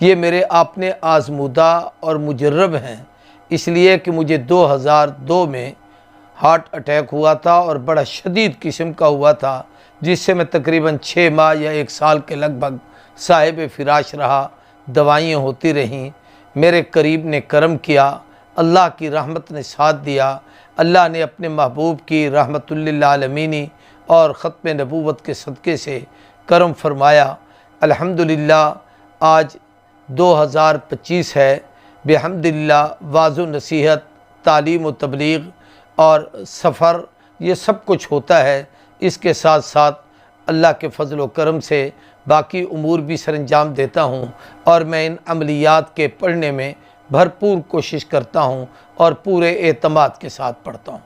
یہ میرے اپنے آزمودہ اور مجرب ہیں، اس لیے کہ مجھے 2002 میں ہارٹ اٹیک ہوا تھا اور بڑا شدید قسم کا ہوا تھا، جس سے میں تقریباً 6 ماہ یا 1 سال کے لگ بھگ صاحب فراش رہا، دوائیاں ہوتی رہیں۔ میرے قریب نے کرم کیا، اللہ کی رحمت نے ساتھ دیا، اللہ نے اپنے محبوب کی رحمت للعالمین اور ختم نبوت کے صدقے سے کرم فرمایا۔ الحمدللہ آج 2025 ہے، بحمدللہ واعظ و نصیحت، تعلیم و تبلیغ اور سفر یہ سب کچھ ہوتا ہے۔ اس کے ساتھ ساتھ اللہ کے فضل و کرم سے باقی امور بھی سر انجام دیتا ہوں، اور میں ان عملیات کے پڑھنے میں بھرپور کوشش کرتا ہوں اور پورے اعتماد کے ساتھ پڑھتا ہوں۔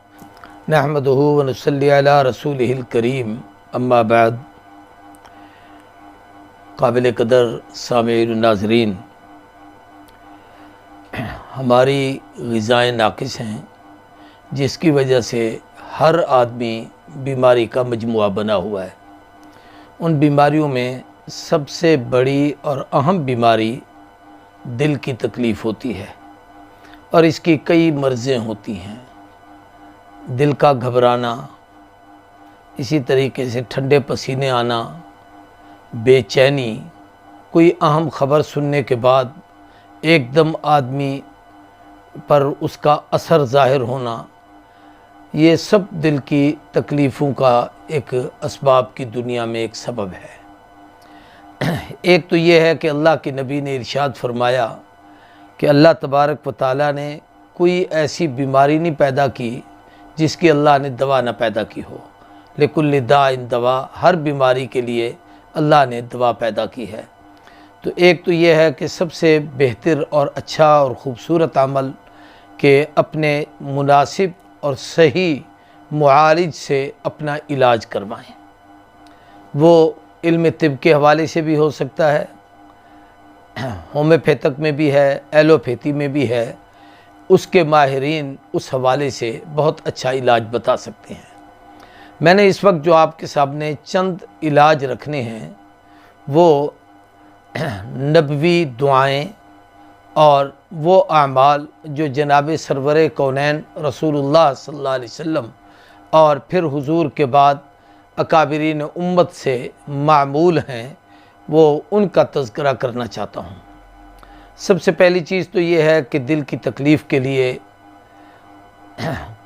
نحمدہ و نصلی علی رسولہ الکریم، اما بعد۔ قابل قدر سامعین و ناظرین، ہماری غذائیں ناقص ہیں، جس کی وجہ سے ہر آدمی بیماری کا مجموعہ بنا ہوا ہے۔ ان بیماریوں میں سب سے بڑی اور اہم بیماری دل کی تکلیف ہوتی ہے، اور اس کی کئی مرضیں ہوتی ہیں۔ دل کا گھبرانا، اسی طریقے سے ٹھنڈے پسینے آنا، بے چینی، کوئی اہم خبر سننے کے بعد ایک دم آدمی پر اس کا اثر ظاہر ہونا، یہ سب دل کی تکلیفوں کا ایک اسباب کی دنیا میں ایک سبب ہے۔ ایک تو یہ ہے کہ اللہ کے نبی نے ارشاد فرمایا کہ اللہ تبارک و تعالیٰ نے کوئی ایسی بیماری نہیں پیدا کی جس کی اللہ نے دوا نہ پیدا کی ہو۔ لکل داء دوا، ہر بیماری کے لیے اللہ نے دوا پیدا کی ہے۔ تو ایک تو یہ ہے کہ سب سے بہتر اور اچھا اور خوبصورت عمل کہ اپنے مناسب اور صحیح معالج سے اپنا علاج کروائیں۔ وہ علم طب کے حوالے سے بھی ہو سکتا ہے، ہومیوپیتھک میں بھی ہے، ایلوپیتھی میں بھی ہے، اس کے ماہرین اس حوالے سے بہت اچھا علاج بتا سکتے ہیں۔ میں نے اس وقت جو آپ کے سامنے چند علاج رکھنے ہیں، وہ نبوی دعائیں اور وہ اعمال جو جناب سرور کونین رسول اللہ صلی اللہ علیہ وسلم اور پھر حضور کے بعد اکابرین امت سے معمول ہیں، وہ ان کا تذکرہ کرنا چاہتا ہوں۔ سب سے پہلی چیز تو یہ ہے کہ دل کی تکلیف کے لیے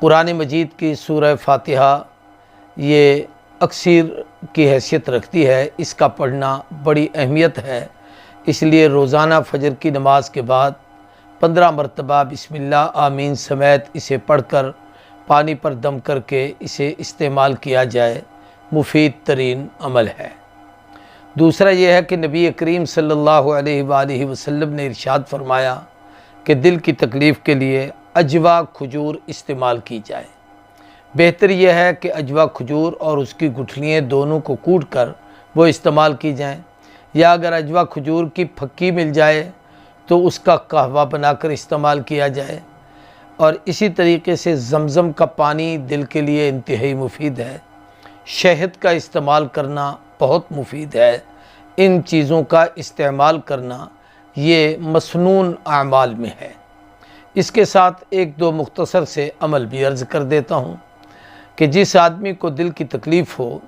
قرآن مجید کی سورہ فاتحہ یہ اکثیر کی حیثیت رکھتی ہے، اس کا پڑھنا بڑی اہمیت ہے۔ اس لیے روزانہ فجر کی نماز کے بعد 15 مرتبہ بسم اللہ آمین سمیت اسے پڑھ کر پانی پر دم کر کے اسے استعمال کیا جائے، مفید ترین عمل ہے۔ دوسرا یہ ہے کہ نبی کریم صلی اللہ علیہ وآلہ وسلم نے ارشاد فرمایا کہ دل کی تکلیف کے لیے عجوا کھجور استعمال کی جائے۔ بہتر یہ ہے کہ عجوا کھجور اور اس کی گٹھلیاں دونوں کو کوٹ کر وہ استعمال کی جائیں، یا اگر عجوا کھجور کی پھکی مل جائے تو اس کا قہوہ بنا کر استعمال کیا جائے۔ اور اسی طریقے سے زمزم کا پانی دل کے لیے انتہائی مفید ہے۔ شہد کا استعمال کرنا بہت مفید ہے۔ ان چیزوں کا استعمال کرنا یہ مسنون اعمال میں ہے۔ اس کے ساتھ ایک دو مختصر سے عمل بھی عرض کر دیتا ہوں کہ جس آدمی کو دل کی تکلیف ہو،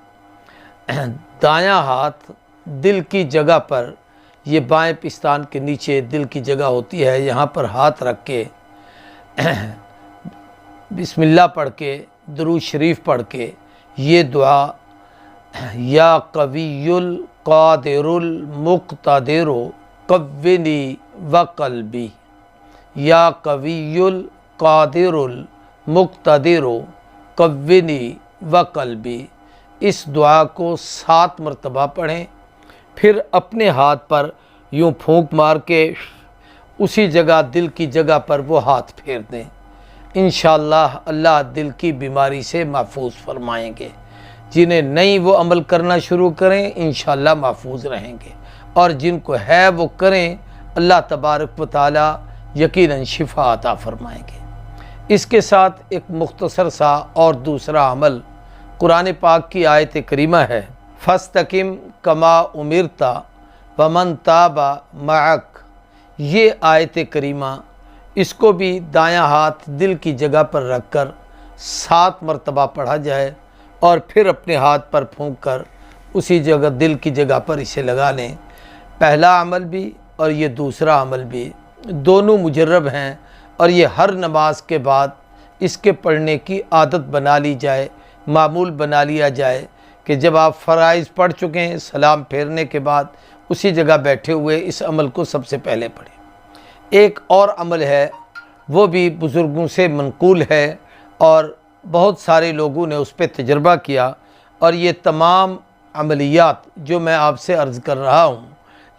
دایاں ہاتھ دل کی جگہ پر، یہ بائیں پستان کے نیچے دل کی جگہ ہوتی ہے، یہاں پر ہاتھ رکھ کے بسم اللہ پڑھ کے درود شریف پڑھ کے یہ دعا، یا قوی القادر المقتدر قونی وقلبی، یا قوی القادر المقتدر قونی وقلبی، اس دعا کو 7 مرتبہ پڑھیں، پھر اپنے ہاتھ پر یوں پھونک مار کے اسی جگہ دل کی جگہ پر وہ ہاتھ پھیر دیں۔ انشاءاللہ اللہ دل کی بیماری سے محفوظ فرمائیں گے۔ جنہیں نہیں وہ عمل کرنا شروع کریں، انشاءاللہ محفوظ رہیں گے، اور جن کو ہے وہ کریں، اللہ تبارک و تعالی یقیناً شفا عطا فرمائیں گے۔ اس کے ساتھ ایک مختصر سا اور دوسرا عمل قرآن پاک کی آیت کریمہ ہے، فَاسْتَقِمْ كَمَا أُمِرْتَ وَمَنْ تَابَ مَعَكَ یہ آیت کریمہ اس کو بھی دایاں ہاتھ دل کی جگہ پر رکھ کر 7 مرتبہ پڑھا جائے اور پھر اپنے ہاتھ پر پھونک کر اسی جگہ دل کی جگہ پر اسے لگا لیں۔ پہلا عمل بھی اور یہ دوسرا عمل بھی دونوں مجرب ہیں، اور یہ ہر نماز کے بعد اس کے پڑھنے کی عادت بنا لی جائے، معمول بنا لیا جائے کہ جب آپ فرائض پڑھ چکے ہیں سلام پھیرنے کے بعد اسی جگہ بیٹھے ہوئے اس عمل کو سب سے پہلے پڑھیں۔ ایک اور عمل ہے، وہ بھی بزرگوں سے منقول ہے اور بہت سارے لوگوں نے اس پہ تجربہ کیا، اور یہ تمام عملیات جو میں آپ سے عرض کر رہا ہوں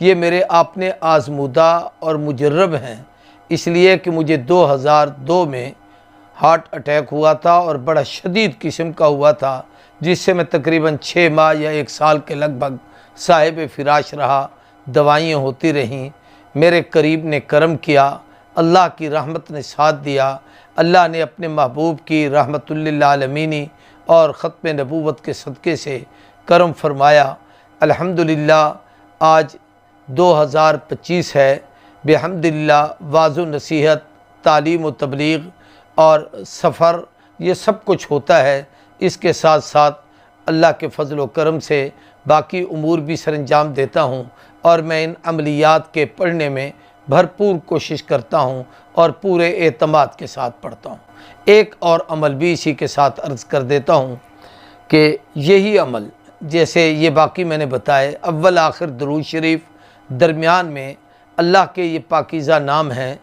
یہ میرے اپنے آزمودہ اور مجرب ہیں، اس لیے کہ مجھے 2002 میں ہارٹ اٹیک ہوا تھا اور بڑا شدید قسم کا ہوا تھا، جس سے میں تقریباً 6 ماہ یا 1 سال کے لگ بھگ صاحب فراش رہا، دوائیاں ہوتی رہیں۔ میرے قریب نے کرم کیا، اللہ کی رحمت نے ساتھ دیا، اللہ نے اپنے محبوب کی رحمت للعالمین اور ختم نبوت کے صدقے سے کرم فرمایا۔ الحمدللہ آج 2025 ہے، بحمدللہ واعظ و نصیحت، تعلیم و تبلیغ اور سفر یہ سب کچھ ہوتا ہے، اس کے ساتھ ساتھ اللہ کے فضل و کرم سے باقی امور بھی سر انجام دیتا ہوں، اور میں ان عملیات کے پڑھنے میں بھرپور کوشش کرتا ہوں اور پورے اعتماد کے ساتھ پڑھتا ہوں۔ ایک اور عمل بھی اسی کے ساتھ عرض کر دیتا ہوں کہ یہی عمل جیسے یہ باقی میں نے بتائے، اول آخر درود شریف، درمیان میں اللہ کے یہ پاکیزہ نام ہیں،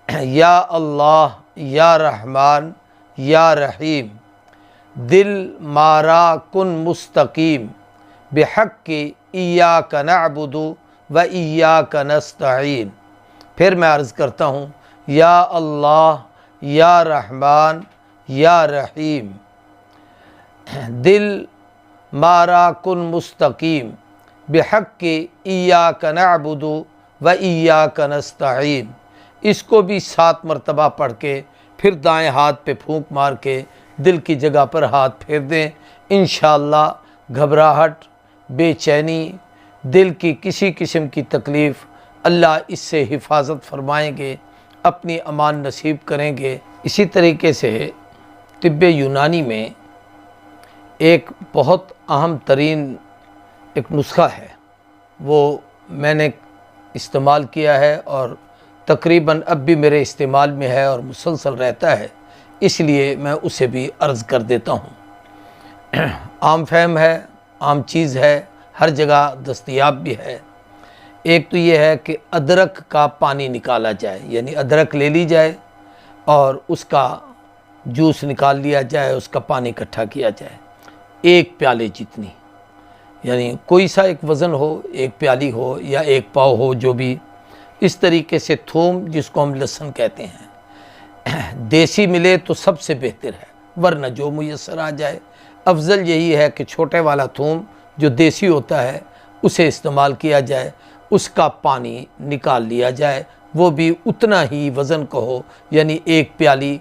یا اللہ، یا رحمان، یا رحیم، دل مارا کن مستقیم، بحق ایاک نعبد و ایاک نستعین۔ پھر میں عرض کرتا ہوں، یا اللہ، یا رحمان، یا رحیم، دل مارا کن مستقیم، بحق ایاک نعبد و ایاک نستعین۔ اس کو بھی 7 مرتبہ پڑھ کے پھر دائیں ہاتھ پہ پھونک مار کے دل کی جگہ پر ہاتھ پھیر دیں، انشاءاللہ گھبراہٹ، بے چینی، دل کی کسی قسم کی تکلیف اللہ اس سے حفاظت فرمائیں گے، اپنی امان نصیب کریں گے۔ اسی طریقے سے طب یونانی میں ایک بہت اہم ترین ایک نسخہ ہے، وہ میں نے استعمال کیا ہے اور تقریباً اب بھی میرے استعمال میں ہے اور مسلسل رہتا ہے، اس لیے میں اسے بھی عرض کر دیتا ہوں۔ عام فہم ہے، عام چیز ہے، ہر جگہ دستیاب بھی ہے۔ ایک تو یہ ہے کہ ادرک کا پانی نکالا جائے، یعنی ادرک لے لی جائے اور اس کا جوس نکال لیا جائے، اس کا پانی اکٹھا کیا جائے، 1 پیالے جتنی، یعنی کوئی سا ایک وزن ہو، 1 پیالی ہو یا 1 پاؤ ہو، جو بھی۔ اس طریقے سے تھوم، جس کو ہم لہسن کہتے ہیں، دیسی ملے تو سب سے بہتر ہے، ورنہ جو میسر آ جائے۔ افضل یہی ہے کہ چھوٹے والا تھوم جو دیسی ہوتا ہے اسے استعمال کیا جائے، اس کا پانی نکال لیا جائے، وہ بھی اتنا ہی وزن کا ہو، یعنی 1 پیالی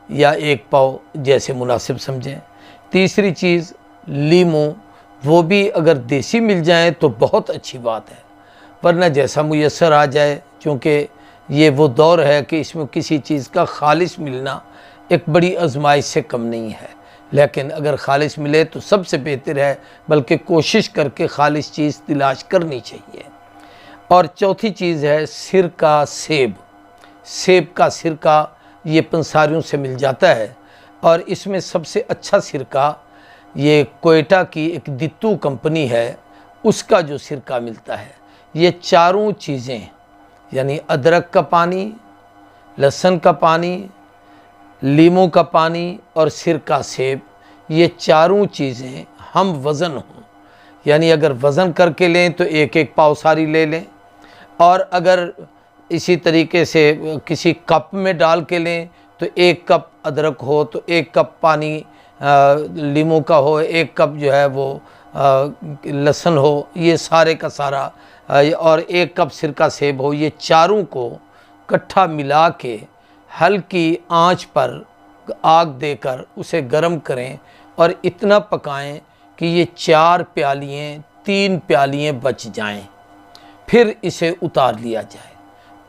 یا 1 پاؤ جیسے مناسب سمجھیں۔ تیسری چیز لیموں، وہ بھی اگر دیسی مل جائیں تو بہت اچھی بات ہے، ورنہ جیسا میسر آ جائے، چونکہ یہ وہ دور ہے کہ اس میں کسی چیز کا خالص ملنا ایک بڑی آزمائش سے کم نہیں ہے، لیکن اگر خالص ملے تو سب سے بہتر ہے، بلکہ کوشش کر کے خالص چیز تلاش کرنی چاہیے۔ اور چوتھی چیز ہے سرکہ، سیب کا سرکہ، یہ پنساریوں سے مل جاتا ہے، اور اس میں سب سے اچھا سرکہ یہ کوئٹہ کی ایک دتو کمپنی ہے، اس کا جو سرکہ ملتا ہے۔ یہ چاروں چیزیں، یعنی ادرک کا پانی، لہسن کا پانی، لیموں کا پانی اور سرکہ سیب، یہ چاروں چیزیں ہم وزن ہوں، یعنی اگر وزن کر کے لیں تو 1 پاؤ ساری لے لیں، اور اگر اسی طریقے سے کسی کپ میں ڈال کے لیں تو 1 کپ ادرک ہو تو 1 کپ پانی لیموں کا ہو، 1 کپ جو ہے وہ لہسن ہو، یہ سارے کا سارا، اور 1 کپ سرکہ سیب ہو، یہ چاروں کو کٹھا ملا کے ہلکی آنچ پر آگ دے کر اسے گرم کریں اور اتنا پکائیں کہ یہ 4 پیالیاں 3 پیالیاں بچ جائیں، پھر اسے اتار لیا جائے۔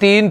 3